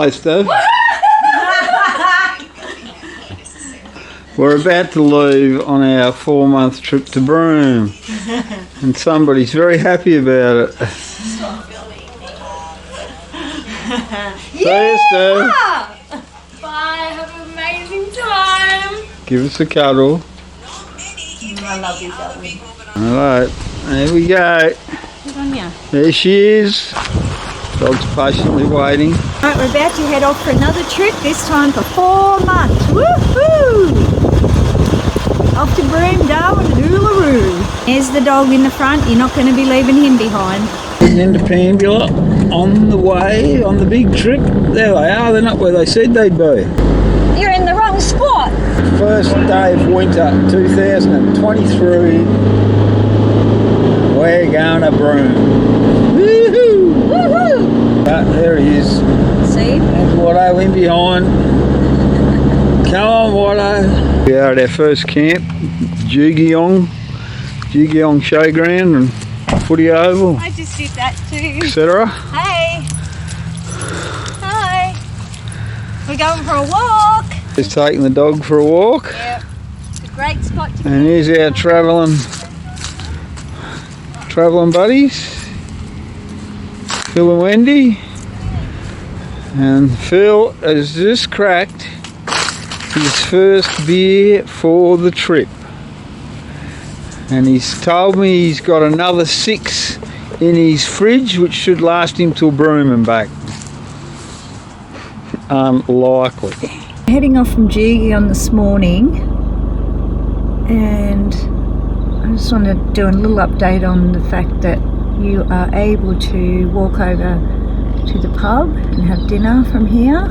Hi, Steph. We're about to leave on our 4-month trip to Broome, and somebody's very happy about it. See you, Steph. Bye, have an amazing time. Give us a cuddle. I love you, darling. Alright, there we go. Good on ya. There she is. Dog's patiently waiting. Alright, we're about to head off for another trip, this time for 4 months. Woohoo! Off to Broome, Darwin and Uluru. There's the dog in the front, you're not going to be leaving him behind. Getting into Pambula on the way, on the big trip. There they are, they're not where they said they'd be. You're in the wrong spot. First day of winter 2023. We're going to Broome. Woohoo! Woohoo! There he is. See? There's Watto in behind. Come on, Watto. We are at our first camp, Jugiong Showground and Footy Oval, I just did that too. etc. Hey. Hi. We're going for a walk. Just taking the dog for a walk. Yep. It's a great spot to And here's our travelling buddies, Phil and Wendy. And Phil has just cracked his first beer for the trip. And he's told me he's got another 6 in his fridge, which should last him till Broome and back. Unlikely. Heading off from Jugiong this morning, and I just want to do a little update on the fact that you are able to walk over to the pub and have dinner from here.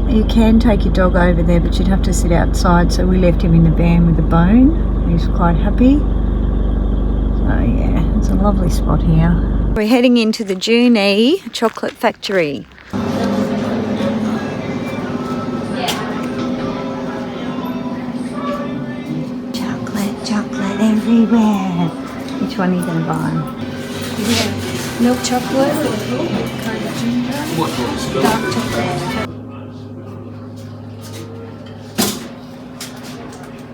You can take your dog over there, but you'd have to sit outside, so we left him in the van with a bone. He's quite happy. So yeah, it's a lovely spot here. We're heading into the Junee chocolate factory. Chocolate everywhere. Which one are you going to buy? Yeah. Milk chocolate, kind of ginger, dark chocolate.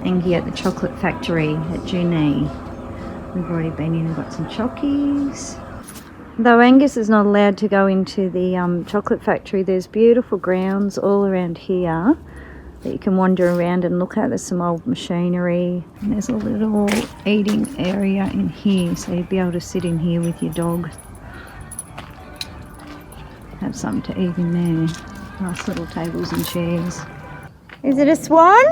Angie at the chocolate factory at Junee. We've already been in and got some chockies. Though Angus is not allowed to go into the chocolate factory, there's beautiful grounds all around here that you can wander around and look at. There's some old machinery, and there's a little eating area in here, so you'd be able to sit in here with your dog, have something to eat in there. Nice little tables and chairs. Is it a swan?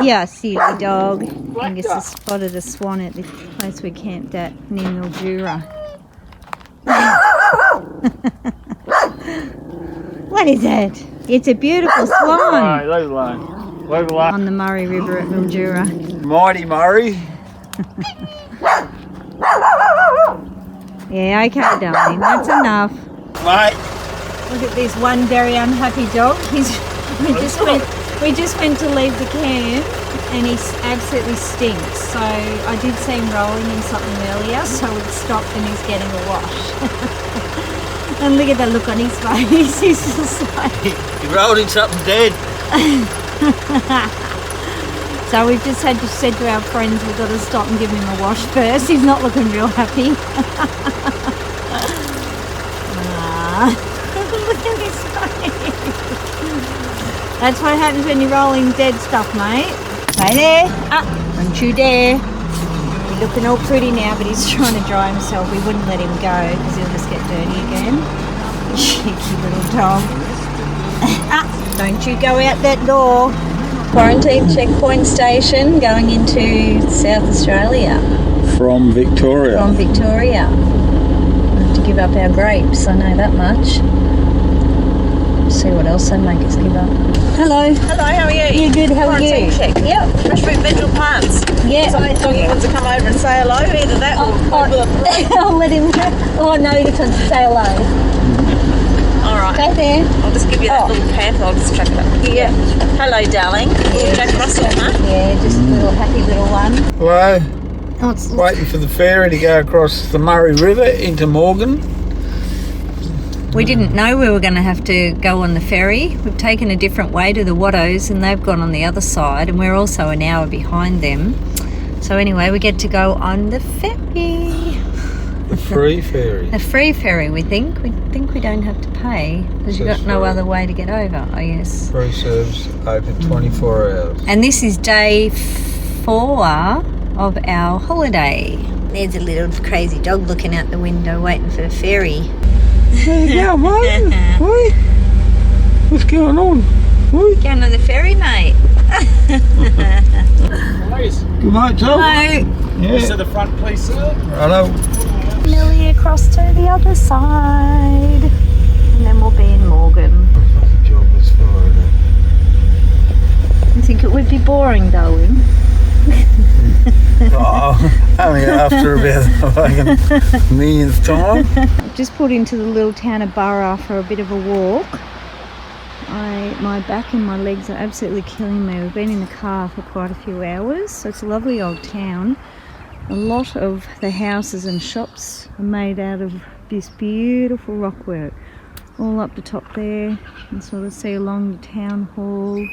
Yeah, silly dog. Angus has spotted a swan at the place we camped at near Mildura. What is it? It's a beautiful swan. Leave it alone. Leave it alone. On the Murray River at Mildura. Mighty Murray. Yeah, okay, darling. That's enough. Mate. Look at this one very unhappy dog. We just went to leave the camp and he absolutely stinks. So I did see him rolling in something earlier, so we stopped and he's getting a wash. And look at the look on his face. He's just like... He rolled in something dead. So we've just had to say to our friends we've got to stop and give him a wash first. He's not looking real happy. Look at his face. That's what happens when you're rolling dead stuff, mate. Stay there. Don't you dare. He's looking all pretty now, but he's trying to dry himself. We wouldn't let him go because he'll just get dirty again. Cheeky little dog. Don't you go out that door. Quarantine checkpoint station going into South Australia. From Victoria. From Victoria. We have to give up our grapes, I know that much. See what else they make us give up. Hello. Hello, how are you? You good, how are you? Check. Yep. Fresh fruit veggie plants. Yeah. So doggy wants to come over and say hello, either that or I'll let him. Oh no, he just wants to say hello. Alright. Stay there. I'll just give you that little pamphlet, I'll just chuck it up. Yeah. Hello, darling. Jack Russell, huh? Yeah, just a little happy little one. Hello. Oh, it's Waiting for the ferry to go across the Murray River into Morgan. We didn't know we were going to have to go on the ferry. We've taken a different way to the Wattos and they've gone on the other side and we're also an hour behind them. So anyway, we get to go on the ferry. The free ferry. The free ferry, we think. We think we don't have to pay because you've got no other way to get over, I guess. Free service open 24 hours. And this is day 4 of our holiday. There's a little crazy dog looking out the window waiting for the ferry. There you go, mate. Oi. What's going on? Oi. Going on the ferry, mate. Good night, Tom. Hello. Yeah. To the front, please, sir. Hello. Nearly across to the other side. And then we'll be in Morgan. Fucking job was Friday. You think it would be boring, darling? Oh, only after about the fucking millionth time. Just pulled into the little town of Burra for a bit of a walk. My back and my legs are absolutely killing me. We've been in the car for quite a few hours, so it's a lovely old town. A lot of the houses and shops are made out of this beautiful rockwork. All up the top there, you can sort of see along the town hall.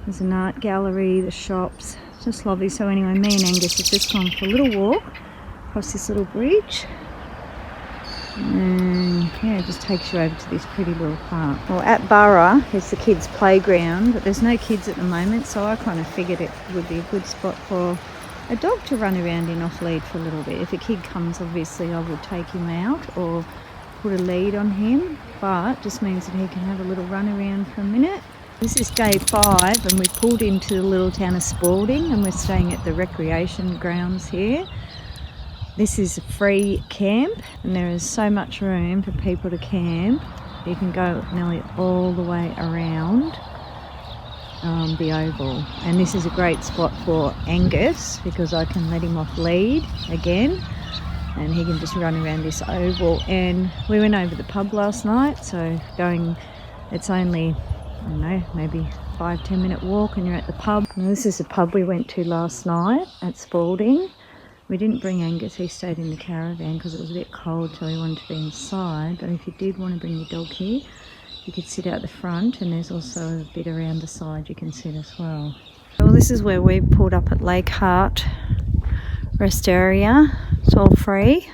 There's an art gallery, the shops, just lovely. So anyway, me and Angus have just gone for a little walk across this little bridge. And yeah, it just takes you over to this pretty little park. Well, at Burra is the kids' playground, but there's no kids at the moment, so I kind of figured it would be a good spot for a dog to run around in off lead for a little bit. If a kid comes, obviously I would take him out or put a lead on him, but it just means that he can have a little run around for a minute. This is day 5 and we pulled into the little town of Spalding and we're staying at the recreation grounds here. This is a free camp and there is so much room for people to camp. You can go nearly all the way around the oval, and this is a great spot for Angus because I can let him off lead again and he can just run around this oval. And we went over the pub last night, so it's only, I don't know, maybe 5-10 minute walk and you're at the pub. Now, this is the pub we went to last night at Spalding. We didn't bring Angus, he stayed in the caravan because it was a bit cold, so he wanted to be inside. But if you did want to bring your dog here, you could sit out the front, and there's also a bit around the side you can sit as well. Well, this is where we pulled up at Lake Hart Rest Area. It's all free.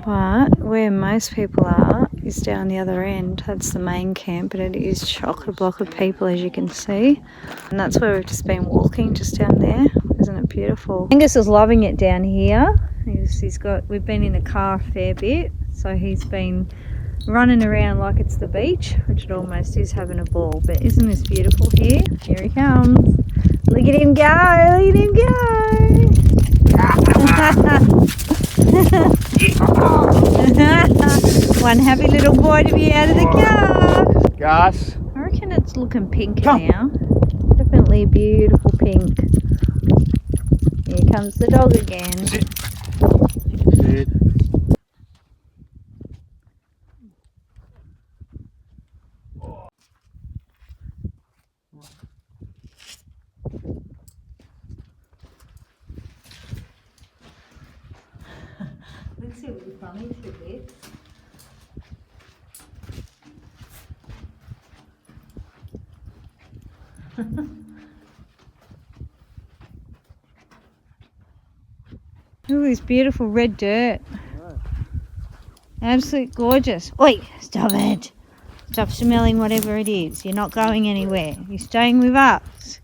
But where most people are is down the other end. That's the main camp, but it is chock-a-block of people, as you can see. And that's where we've just been walking, just down there. Isn't it beautiful? Angus is loving it down here. We've been in the car a fair bit, so he's been running around like it's the beach, which it almost is, having a ball. But isn't this beautiful here? Here he comes. Look at him go! Look at him go! One happy little boy to be out of the car. Gus. I reckon it's looking pinker now. Definitely a beautiful pink. Here comes the dog again. Sit. Let's see what we're funny through this. Look at this beautiful red dirt. Absolutely gorgeous. Oi, stop it. Stop smelling whatever it is. You're not going anywhere. You're staying with us.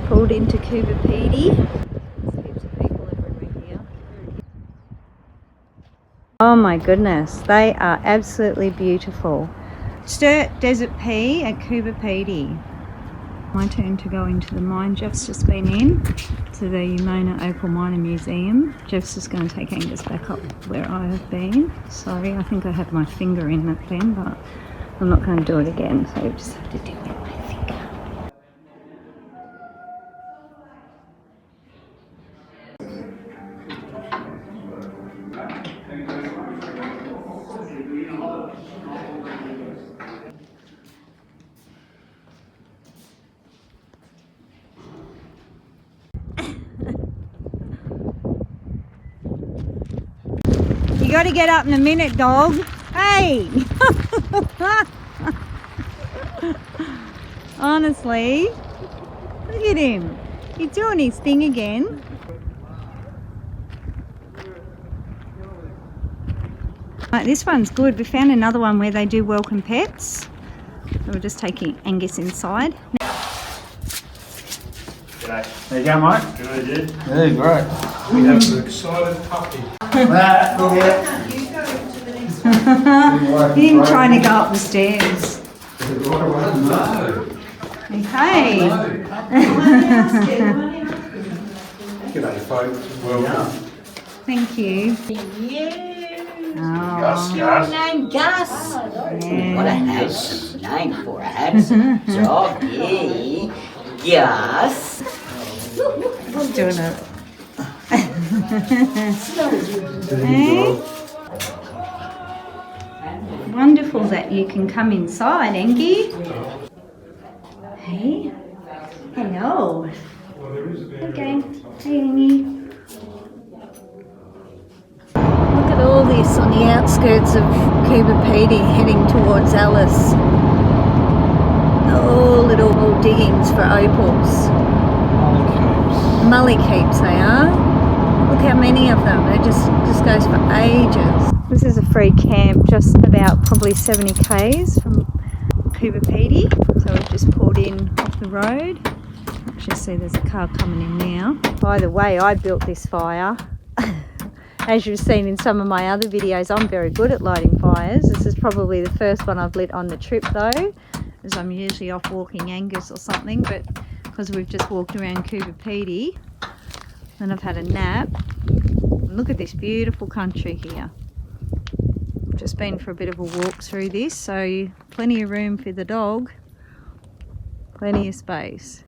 Pulled into Coober Pedy. There's heaps of people everywhere here. Oh my goodness, they are absolutely beautiful. Sturt Pea at Coober Pedy. My turn to go into the mine. Jeff's just been in to the Umoona Opal Miner Museum. Jeff's just going to take Angus back up where I have been. Sorry, I think I had my finger in that then, but I'm not going to do it again, so you just have to deal with my finger. got to get up in a minute, dog. Hey! Honestly, look at him. He's doing his thing again. Right, this one's good. We found another one where they do welcome pets. So we're just taking Angus inside. G'day. There you go, mate. Good idea. Yeah, great. We have an excited puppy. Look here. Him trying to go up the stairs. No. Okay. G'day, folks. Welcome. Thank you. Oh. Gus, Gus. Name Gus. Yeah. What a handsome name for a handsome dog. Yeah. Gus. He's doing it. Hey? Wonderful that you can come inside, Angie. Hey? Hello. Okay. Hey, Angie. Look at all this on the outskirts of Coober Pedy heading towards Alice. All little diggings for opals. Mully keeps they are. Look how many of them. It just goes for ages. This is a free camp just about probably 70 k's from Coober Pedy. So we've just pulled in off the road. Actually see there's a car coming in now. By the way, I built this fire. As you've seen in some of my other videos, I'm very good at lighting fires. This is probably the first one I've lit on the trip though, as I'm usually off walking Angus or something, but because we've just walked around Coober Pedy and I've had a nap. Look at this beautiful country here. Just been for a bit of a walk through this, so plenty of room for the dog, plenty of space.